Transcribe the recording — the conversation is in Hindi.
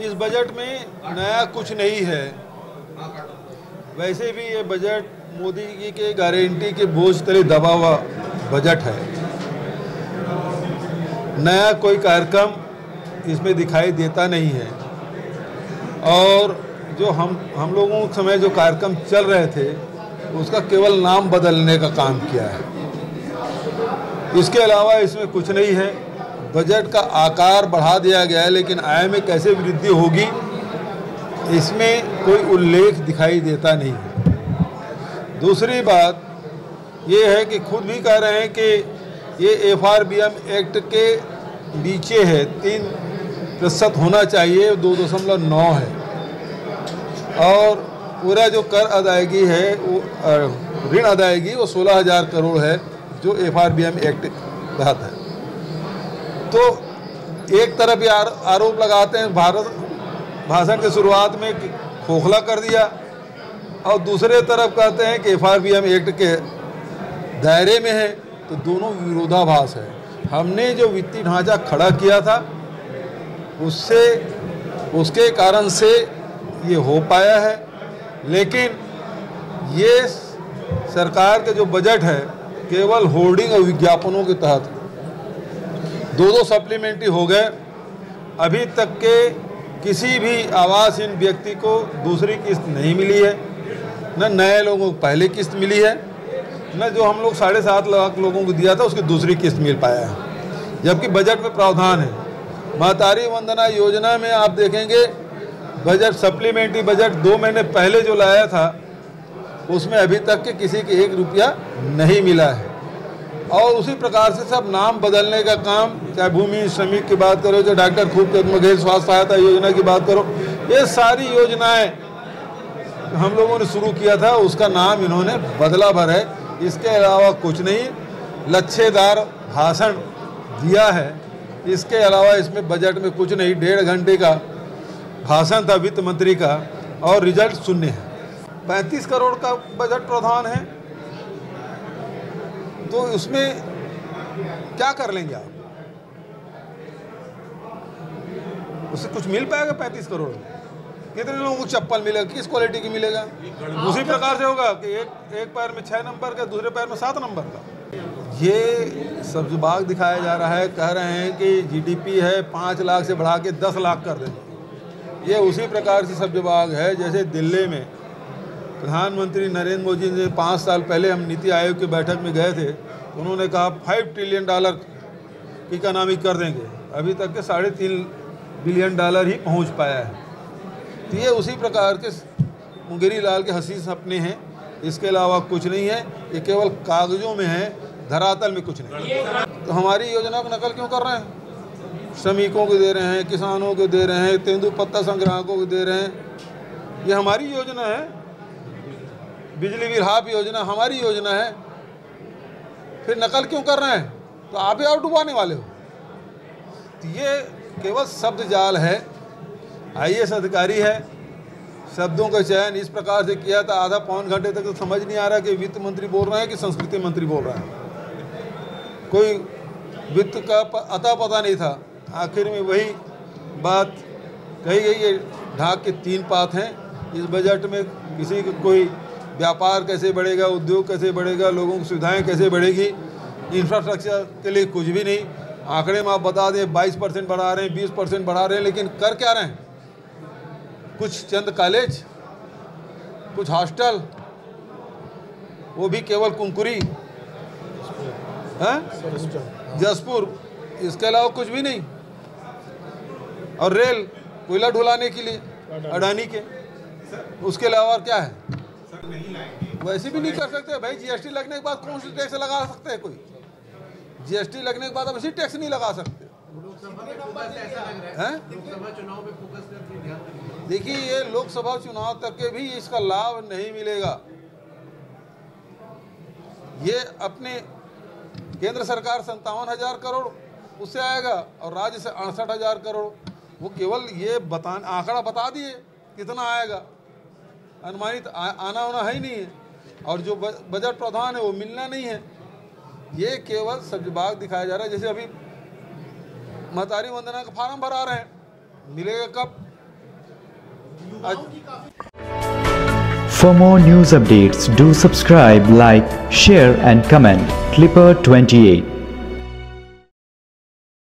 इस बजट में नया कुछ नहीं है। वैसे भी ये बजट मोदी जी के गारंटी के बोझ तले दबा हुआ बजट है। नया कोई कार्यक्रम इसमें दिखाई देता नहीं है। और जो हम लोगों के समय जो कार्यक्रम चल रहे थे उसका केवल नाम बदलने का काम किया है। इसके अलावा इसमें कुछ नहीं है। बजट का आकार बढ़ा दिया गया है, लेकिन आय में कैसे वृद्धि होगी इसमें कोई उल्लेख दिखाई देता नहीं है। दूसरी बात ये है कि खुद भी कह रहे हैं कि ये FRBM एक्ट के नीचे है, 3% होना चाहिए, 2.9 है। और पूरा जो कर अदायगी है वो ऋण अदायगी वो 16,000 करोड़ है जो FRBM एक्ट तहत है। तो एक तरफ ये आरोप लगाते हैं भाषण की शुरुआत में खोखला कर दिया, और दूसरे तरफ कहते हैं कि FRBM एक्ट के दायरे में है। तो दोनों विरोधाभास है। हमने जो वित्तीय ढांचा खड़ा किया था उसके कारण से ये हो पाया है, लेकिन ये सरकार के जो बजट है केवल होर्डिंग और विज्ञापनों के तहत 2 सप्लीमेंट्री हो गए। अभी तक के किसी भी आवासहीन व्यक्ति को दूसरी किस्त नहीं मिली है, न नए लोगों को पहली किस्त मिली है, न जो हम लोग 7.5 लाख लोगों को दिया था उसकी दूसरी किस्त मिल पाया है। जबकि बजट में प्रावधान है। महतारी वंदना योजना में आप देखेंगे बजट सप्लीमेंट्री बजट 2 महीने पहले जो लाया था उसमें अभी तक के किसी के 1 रुपया नहीं मिला है। और उसी प्रकार से सब नाम बदलने का काम, चाहे भूमि श्रमिक की बात करो, चाहे डॉक्टर खूबचंद बघेल स्वास्थ्य सहायता योजना की बात करो, ये सारी योजनाएं हम लोगों ने शुरू किया था, उसका नाम इन्होंने बदला भर है। इसके अलावा कुछ नहीं। लच्छेदार भाषण दिया है, इसके अलावा इसमें बजट में कुछ नहीं। 1.5 घंटे का भाषण था वित्त मंत्री का और रिजल्ट शून्य है। 35 करोड़ का बजट प्रावधान है, तो उसमें क्या कर लेंगे आप? उससे कुछ मिल पाएगा? 35 करोड़ कितने लोगों को चप्पल मिलेगा? किस क्वालिटी की मिलेगा? उसी प्रकार से होगा कि एक पैर में 6 नंबर का, दूसरे पैर में 7 नंबर का। ये सब्ज बाग दिखाया जा रहा है। कह रहे हैं कि GDP है 5 लाख से बढ़ा के 10 लाख कर देंगे। ये उसी प्रकार से सब्ज बाग है जैसे दिल्ली में प्रधानमंत्री नरेंद्र मोदी जी 5 साल पहले हम नीति आयोग की बैठक में गए थे, तो उन्होंने कहा $5 ट्रिलियन की इकोनॉमी कर देंगे। अभी तक के $3.5 बिलियन ही पहुंच पाया है। तो ये उसी प्रकार के मुंगेरी लाल के हसीन सपने हैं, इसके अलावा कुछ नहीं है। ये केवल कागजों में है, धरातल में कुछ नहीं। तो हमारी योजना को नकल क्यों कर रहे हैं? श्रमिकों को दे रहे हैं, किसानों को दे रहे हैं, तेंदुपत्ता संग्राहकों को दे रहे हैं। ये हमारी योजना है। बिजली बिल हाफ योजना हमारी योजना है, फिर नकल क्यों कर रहे हैं? तो आप ही आप डुबाने वाले हो। तो ये केवल शब्द जाल है। IAS अधिकारी है, शब्दों का चयन इस प्रकार से किया था, आधा पौन घंटे तक तो समझ नहीं आ रहा कि वित्त मंत्री बोल रहे हैं कि संस्कृति मंत्री बोल रहे हैं। कोई वित्त का अता पता नहीं था। आखिर में वही बात कही गई। ये ढाक के 3 पात हैं इस बजट में। किसी को कोई व्यापार कैसे बढ़ेगा, उद्योग कैसे बढ़ेगा, लोगों की सुविधाएं कैसे बढ़ेगी, इंफ्रास्ट्रक्चर के लिए कुछ भी नहीं। आंकड़े में आप बता दें 22% बढ़ा रहे हैं, 20% बढ़ा रहे हैं, लेकिन कर क्या रहे हैं? कुछ चंद कॉलेज, कुछ हॉस्टल, वो भी केवल कुंकुरी जसपुर, इसके अलावा कुछ भी नहीं। और रेल कोयला ढुलाने के लिए अडानी के, उसके अलावा क्या है? वैसे भी नहीं कर सकते भाई। GST लगने के बाद कौन सी टैक्स लगा सकते हैं? कोई GST लगने के बाद अब इसी टैक्स नहीं लगा सकते हैं। देखिए, ये लोकसभा चुनाव तक के भी इसका लाभ नहीं मिलेगा। ये अपने केंद्र सरकार 57,000 करोड़ उससे आएगा और राज्य से 68,000 करोड़। वो केवल ये आंकड़ा बता दिए कितना आएगा, अनुमानित आना होना है ही नहीं है। और जो बजट प्रावधान है वो मिलना नहीं है। ये केवल सब्जबाग दिखाया जा रहा है। जैसे अभी महतारी वंदना का फार्म भरा रहे हैं, मिलेगा कब? For more news updates, do subscribe, like, share and comment. Clipper 28.